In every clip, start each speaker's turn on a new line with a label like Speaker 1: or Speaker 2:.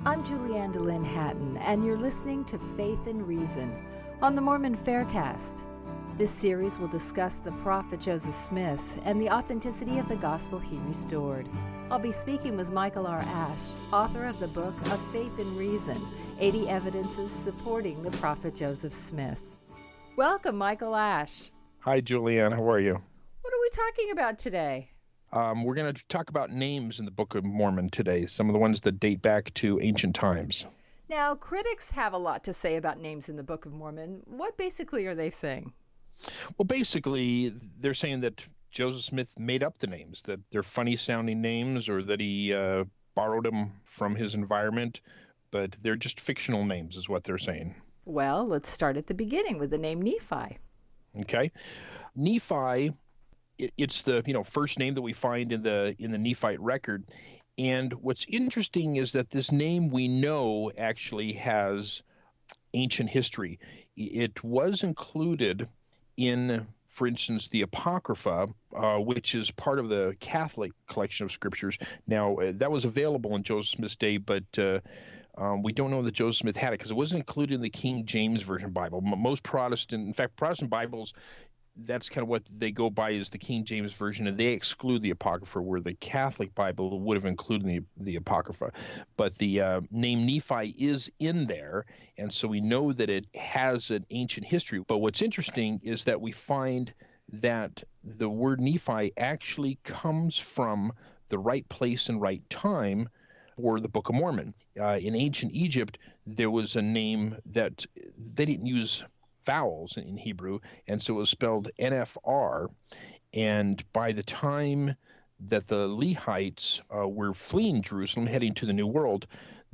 Speaker 1: I'm Julianne DeLynn Hatton, and you're listening to Faith and Reason on the Mormon Faircast. This series will discuss the prophet Joseph Smith and the authenticity of the gospel he restored. I'll be speaking with Michael R. Ash, author of the book of Faith and Reason, 80 Evidences Supporting the Prophet Joseph Smith. Welcome, Michael Ash.
Speaker 2: Hi, Julianne. How are you?
Speaker 1: What are we talking about today?
Speaker 2: We're going to talk about names in the Book of Mormon today, some of the ones that date back to ancient times.
Speaker 1: Now, critics have a lot to say about names in the Book of Mormon. What basically are they saying?
Speaker 2: Well, basically, they're saying that Joseph Smith made up the names, that they're funny-sounding names, or that he borrowed them from his environment, but they're just fictional names is what they're saying.
Speaker 1: Well, let's start at the beginning with the name Nephi.
Speaker 2: Okay. Nephi, it's the first name that we find in the Nephite record. And what's interesting is that this name we know actually has ancient history. It was included in, for instance, the Apocrypha, which is part of the Catholic collection of scriptures. Now, that was available in Joseph Smith's day, but we don't know that Joseph Smith had it because it wasn't included in the King James Version Bible. Most Protestant, in fact, Protestant Bibles, that's kind of what they go by is the King James Version, and they exclude the Apocrypha, where the Catholic Bible would have included the Apocrypha. But the name Nephi is in there, and so we know that it has an ancient history. But what's interesting is that we find that the word Nephi actually comes from the right place and right time for the Book of Mormon. In ancient Egypt, there was a name that they didn't use vowels in Hebrew, and so it was spelled NFR. And by the time that the Lehites were fleeing Jerusalem, heading to the New World,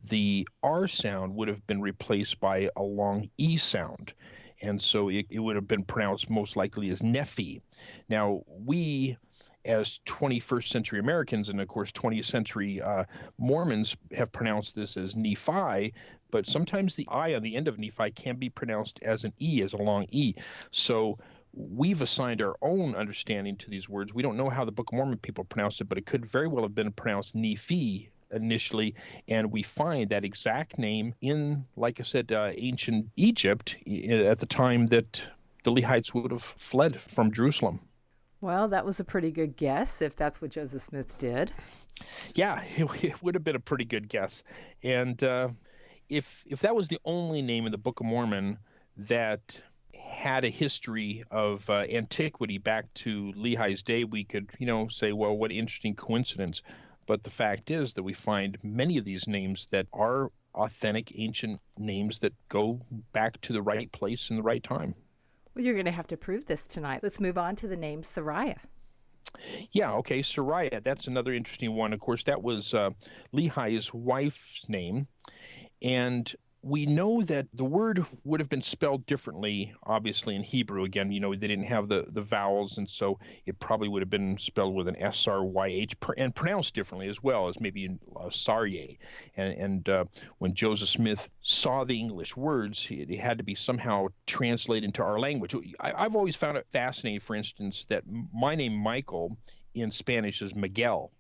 Speaker 2: the R sound would have been replaced by a long E sound. And so it would have been pronounced most likely as Nephi. Now, we, as 21st century Americans and, of course, 20th century Mormons have pronounced this as Nephi, but sometimes the I on the end of Nephi can be pronounced as an E, as a long E. So we've assigned our own understanding to these words. We don't know how the Book of Mormon people pronounced it, but it could very well have been pronounced Nephi initially, and we find that exact name in, like I said, ancient Egypt at the time that the Lehites would have fled from Jerusalem.
Speaker 1: Well, that was a pretty good guess, if that's what Joseph Smith did.
Speaker 2: Yeah, it would have been a pretty good guess. And if that was the only name in the Book of Mormon that had a history of antiquity back to Lehi's day, we could, say, well, what interesting coincidence. But the fact is that we find many of these names that are authentic ancient names that go back to the right place in the right time.
Speaker 1: Well, you're going to have to prove this tonight. Let's move on to the name Soraya.
Speaker 2: Yeah, okay, Soraya, that's another interesting one. Of course, that was Lehi's wife's name, and we know that the word would have been spelled differently, obviously, in Hebrew. Again, they didn't have the vowels, and so it probably would have been spelled with an S-R-Y-H, and pronounced differently as well, as maybe in Sarye. And when Joseph Smith saw the English words, it had to be somehow translated into our language. I've always found it fascinating, for instance, that my name, Michael, in Spanish is Miguel.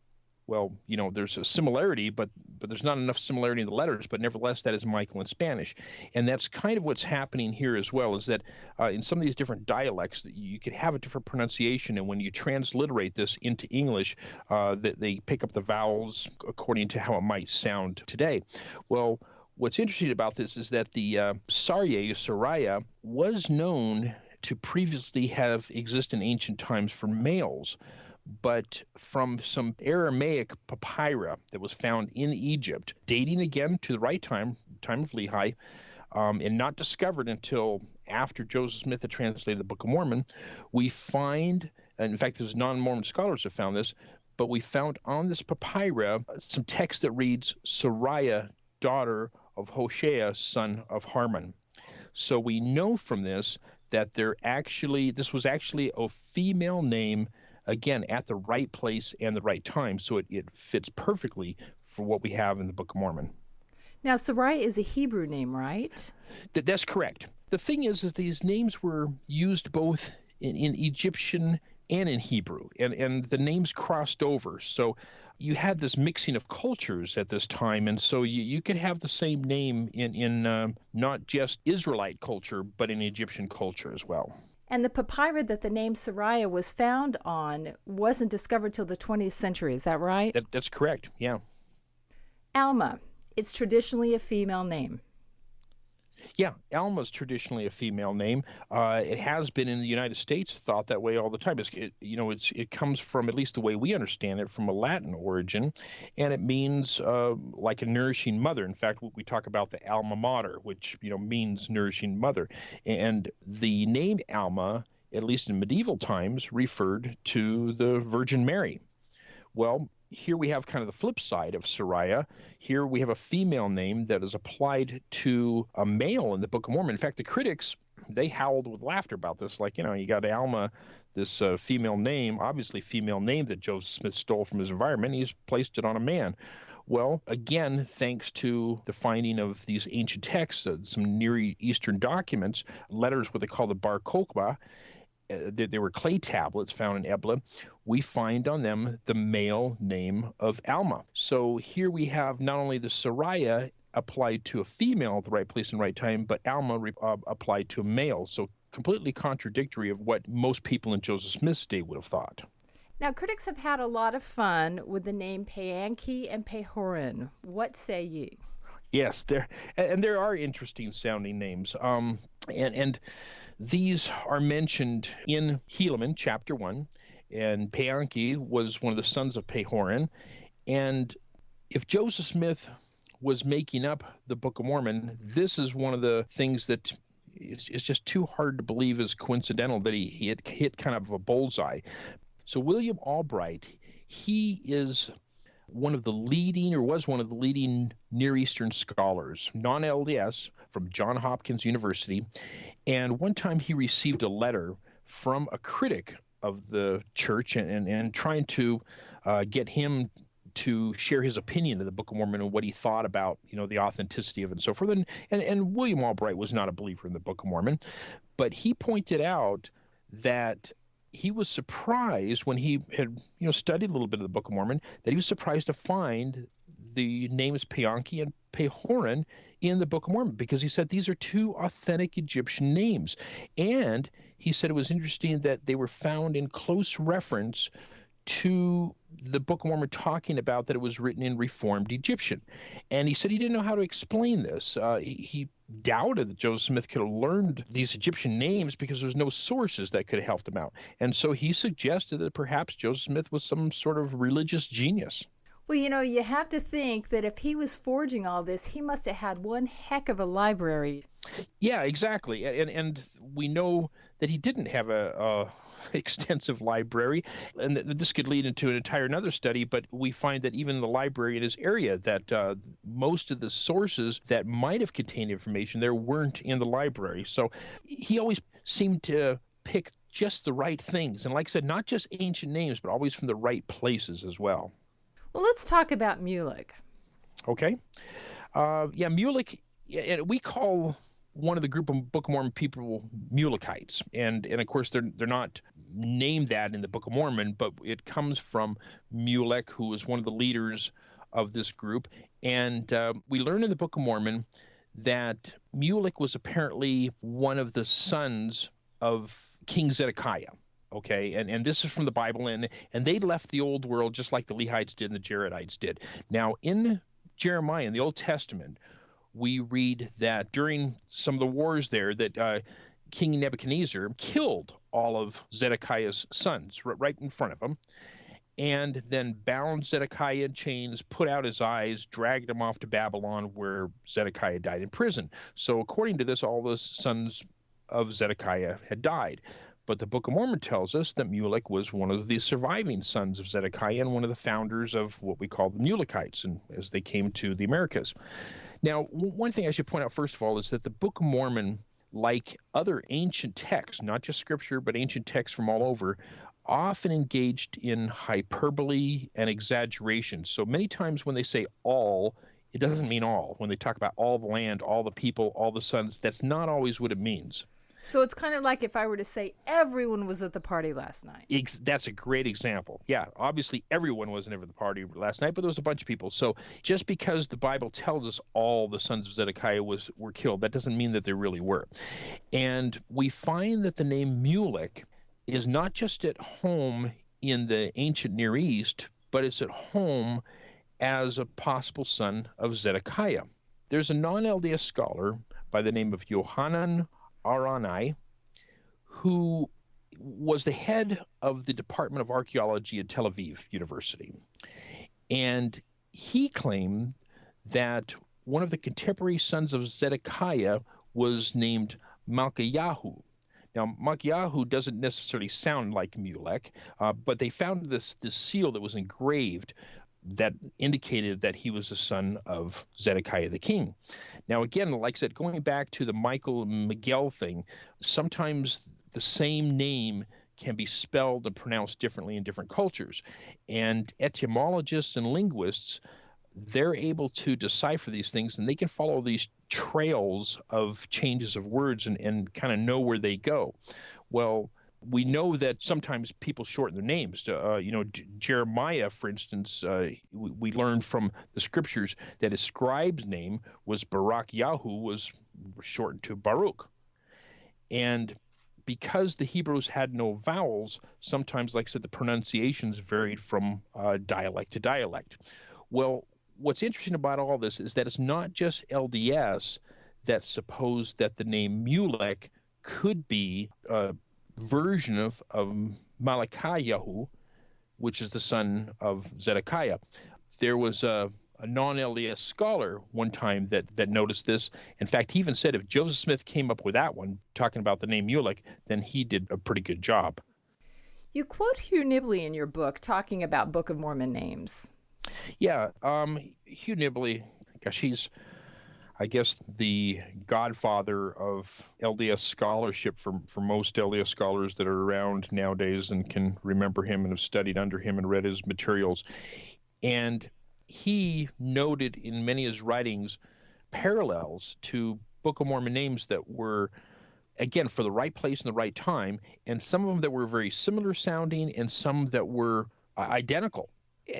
Speaker 2: Well, there's a similarity, but there's not enough similarity in the letters, but nevertheless, that is Michael in Spanish. And that's kind of what's happening here as well, is that in some of these different dialects, you could have a different pronunciation, and when you transliterate this into English, they pick up the vowels according to how it might sound today. Well, what's interesting about this is that the Soraya, was known to previously have existed in ancient times for males, but from some Aramaic papyri that was found in Egypt, dating again to the right time of Lehi, and not discovered until after Joseph Smith had translated the Book of Mormon, we find, and in fact, there's non-Mormon scholars have found this, but we found on this papyri some text that reads, Soraya, daughter of Hoshea, son of Harmon. So we know from this that this was actually a female name, again, at the right place and the right time. So it fits perfectly for what we have in the Book of Mormon.
Speaker 1: Now, Soraya is a Hebrew name, right?
Speaker 2: That's correct. The thing is these names were used both in Egyptian and in Hebrew, and the names crossed over. So you had this mixing of cultures at this time, and so you could have the same name in not just Israelite culture, but in Egyptian culture as well.
Speaker 1: And the papyrus that the name Soraya was found on wasn't discovered till the 20th century. Is that right?
Speaker 2: That's correct, yeah.
Speaker 1: Alma. It's traditionally a female name.
Speaker 2: Yeah, Alma's traditionally a female name. It has been in the United States thought that way all the time. It comes from, at least the way we understand it, from a Latin origin, and it means like a nourishing mother. In fact, we talk about the alma mater, which means nourishing mother, and the name Alma, at least in medieval times, referred to the Virgin Mary. Well, here we have kind of the flip side of Soraya. Here we have a female name that is applied to a male in the Book of Mormon. In fact, the critics, they howled with laughter about this. Like, you got Alma, this female name, obviously female name that Joseph Smith stole from his environment. He's placed it on a man. Well, again, thanks to the finding of these ancient texts, some Near Eastern documents, letters, what they call the Bar Kokhba, there were clay tablets found in Ebla. We find on them the male name of Alma. So here we have not only the Soraya applied to a female at the right place and right time, but Alma applied to a male. So completely contradictory of what most people in Joseph Smith's day would have thought.
Speaker 1: Now, critics have had a lot of fun with the name Panky and Payhoran. What say ye?
Speaker 2: Yes, there are interesting sounding names. And these are mentioned in Helaman, chapter 1, and Panky was one of the sons of Payhoran. And if Joseph Smith was making up the Book of Mormon, this is one of the things that it's just too hard to believe is coincidental that he had hit kind of a bullseye. So William Albright, he is one of the leading, or was one of the leading Near Eastern scholars, non-LDS, from Johns Hopkins University. And one time he received a letter from a critic of the church and trying to get him to share his opinion of the Book of Mormon and what he thought about, the authenticity of it and so forth. And William Albright was not a believer in the Book of Mormon, but he pointed out that he was surprised when he had, studied a little bit of the Book of Mormon, that he was surprised to find the names Panky and Payhoran in the Book of Mormon, because he said these are two authentic Egyptian names. And he said it was interesting that they were found in close reference to the Book of Mormon, talking about that it was written in Reformed Egyptian. And he said he didn't know how to explain this. He doubted that Joseph Smith could have learned these Egyptian names because there's no sources that could have helped him out. And so he suggested that perhaps Joseph Smith was some sort of religious genius.
Speaker 1: Well, you have to think that if he was forging all this, he must have had one heck of a library.
Speaker 2: Yeah, exactly. And we know that he didn't have a extensive library, and this could lead into an entire another study, but we find that even the library in his area, that most of the sources that might have contained information there weren't in the library. So he always seemed to pick just the right things. And like I said, not just ancient names, but always from the right places as well.
Speaker 1: Well, let's talk about Mulei.
Speaker 2: Okay. Mulei, and we call one of the group of Book of Mormon people Muleikites, and of course they're not named that in the Book of Mormon, but it comes from Mulei, who was one of the leaders of this group. And we learn in the Book of Mormon that Mulei was apparently one of the sons of King Zedekiah. Okay, and this is from the Bible, and they left the old world just like the Lehites did and the Jaredites did. Now, in Jeremiah, in the Old Testament, we read that during some of the wars there, that King Nebuchadnezzar killed all of Zedekiah's sons right in front of him, and then bound Zedekiah in chains, put out his eyes, dragged him off to Babylon, where Zedekiah died in prison. So according to this, all the sons of Zedekiah had died. But the Book of Mormon tells us that Mulei was one of the surviving sons of Zedekiah and one of the founders of what we call the Muleikites, and as they came to the Americas. Now, one thing I should point out first of all is that the Book of Mormon, like other ancient texts, not just scripture, but ancient texts from all over, often engaged in hyperbole and exaggeration. So many times when they say all, it doesn't mean all. When they talk about all the land, all the people, all the sons, that's not always what it means.
Speaker 1: So it's kind of like if I were to say everyone was at the party last night.
Speaker 2: That's a great example. Yeah, obviously everyone wasn't ever at the party last night, but there was a bunch of people. So just because the Bible tells us all the sons of Zedekiah were killed, that doesn't mean that they really were. And we find that the name Mulek is not just at home in the ancient Near East, but it's at home as a possible son of Zedekiah. There's a non-LDS scholar by the name of Yohanan Arani, who was the head of the Department of Archaeology at Tel Aviv University. And he claimed that one of the contemporary sons of Zedekiah was named Malchiyahu. Now, Malchiyahu doesn't necessarily sound like Mulek, but they found this seal that was engraved that indicated that he was the son of Zedekiah the king. Now, again, like I said, going back to the Michael and Miguel thing, sometimes the same name can be spelled and pronounced differently in different cultures. And etymologists and linguists, they're able to decipher these things, and they can follow these trails of changes of words and kind of know where they go. Well, we know that sometimes people shorten their names. Jeremiah, for instance, we learned from the scriptures that his scribe's name was Barak Yahu, was shortened to Baruch. And because the Hebrews had no vowels, sometimes, like I said, the pronunciations varied from dialect to dialect. Well, what's interesting about all this is that it's not just LDS that supposed that the name Mulek could be a version of Malachiyahu, which is the son of Zedekiah. There was a non-LDS scholar one time that noticed this. In fact, he even said if Joseph Smith came up with that one, talking about the name Mulek, then he did a pretty good job.
Speaker 1: You quote Hugh Nibley in your book talking about Book of Mormon names.
Speaker 2: Yeah, Hugh Nibley, gosh, he's, I guess, the godfather of LDS scholarship for most LDS scholars that are around nowadays and can remember him and have studied under him and read his materials. And he noted in many of his writings parallels to Book of Mormon names that were, again, for the right place and the right time, and some of them that were very similar sounding and some that were identical.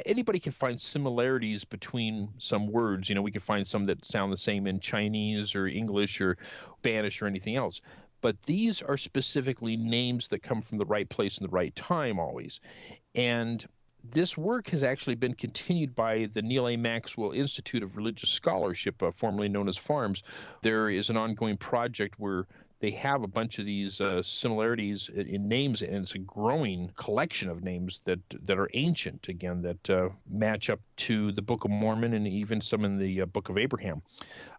Speaker 2: Anybody can find similarities between some words. We can find some that sound the same in Chinese or English or Spanish or anything else. But these are specifically names that come from the right place and the right time always. And this work has actually been continued by the Neil A. Maxwell Institute of Religious Scholarship, formerly known as FARMS. There is an ongoing project where they have a bunch of these similarities in names, and it's a growing collection of names that are ancient, again, that match up to the Book of Mormon and even some in the Book of Abraham.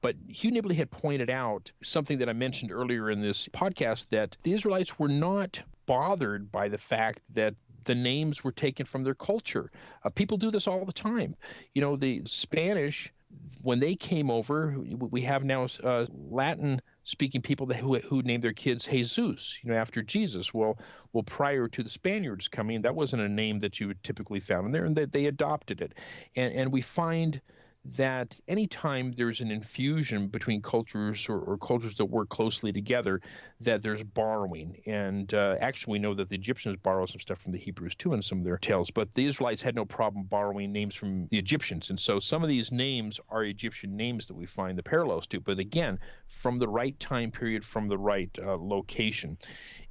Speaker 2: But Hugh Nibley had pointed out something that I mentioned earlier in this podcast, that the Israelites were not bothered by the fact that the names were taken from their culture. People do this all the time. The Spanish, when they came over, we have now Latin-speaking people who named their kids Jesus, after Jesus. Well, prior to the Spaniards coming, that wasn't a name that you would typically found in there, and they adopted it. And we find that anytime there's an infusion between cultures or cultures that work closely together, that there's borrowing. And actually, we know that the Egyptians borrow some stuff from the Hebrews too in some of their tales, but the Israelites had no problem borrowing names from the Egyptians. And so some of these names are Egyptian names that we find the parallels to, but again, from the right time period, from the right location.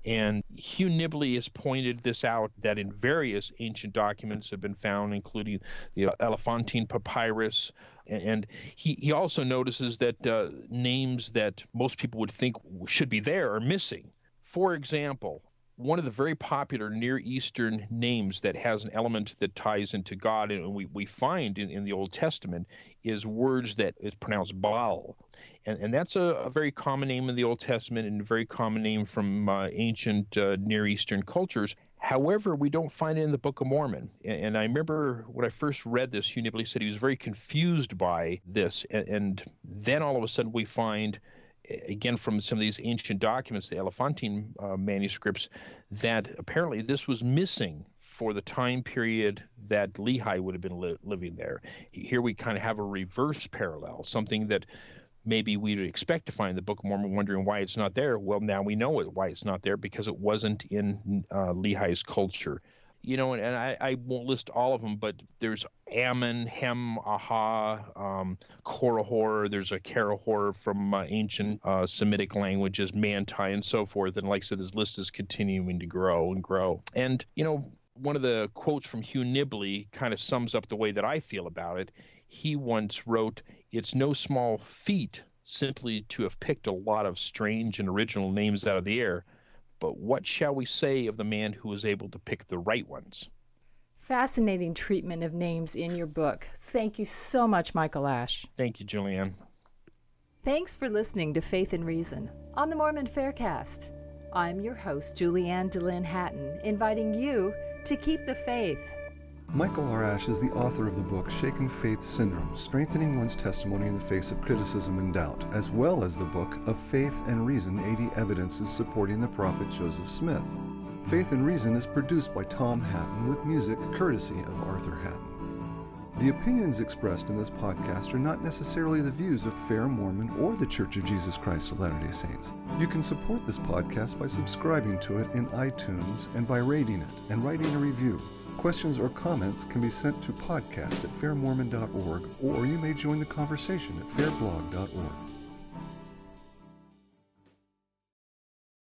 Speaker 2: And Hugh Nibley has pointed this out, that in various ancient documents have been found, including the Elephantine Papyrus. And he also notices that names that most people would think should be there are missing. For example, one of the very popular Near Eastern names that has an element that ties into God, and we find in the Old Testament, is words that is pronounced Baal. And that's a very common name in the Old Testament and a very common name from ancient Near Eastern cultures. However, we don't find it in the Book of Mormon. And I remember when I first read this, Hugh Nibley said he was very confused by this. And then all of a sudden we find, again, from some of these ancient documents, the Elephantine manuscripts, that apparently this was missing for the time period that Lehi would have been living there. Here we kind of have a reverse parallel, something that maybe we'd expect to find the Book of Mormon, wondering why it's not there. Well, now we know why it's not there, because it wasn't in Lehi's culture. And I won't list all of them, but there's Ammon, Hem, Aha, Korihor. There's a Karahor from ancient Semitic languages, Manti, and so forth. And like I said, this list is continuing to grow and grow. And, one of the quotes from Hugh Nibley kind of sums up the way that I feel about it. He once wrote, "It's no small feat simply to have picked a lot of strange and original names out of the air. But what shall we say of the man who was able to pick the right ones?"
Speaker 1: Fascinating treatment of names in your book. Thank you so much, Michael Ash.
Speaker 2: Thank you, Julianne.
Speaker 1: Thanks for listening to Faith and Reason on the Mormon Faircast. I'm your host, Julianne DeLynn Hatton, inviting you to keep the faith.
Speaker 3: Michael R. Ash is the author of the book Shaken Faith Syndrome, Strengthening One's Testimony in the Face of Criticism and Doubt, as well as the book of Faith and Reason, 80 Evidences Supporting the Prophet Joseph Smith. Faith and Reason is produced by Tom Hatton with music courtesy of Arthur Hatton. The opinions expressed in this podcast are not necessarily the views of Fair Mormon or the Church of Jesus Christ of Latter-day Saints. You can support this podcast by subscribing to it in iTunes and by rating it and writing a review. Questions or comments can be sent to podcast@fairmormon.org, or you may join the conversation at fairblog.org.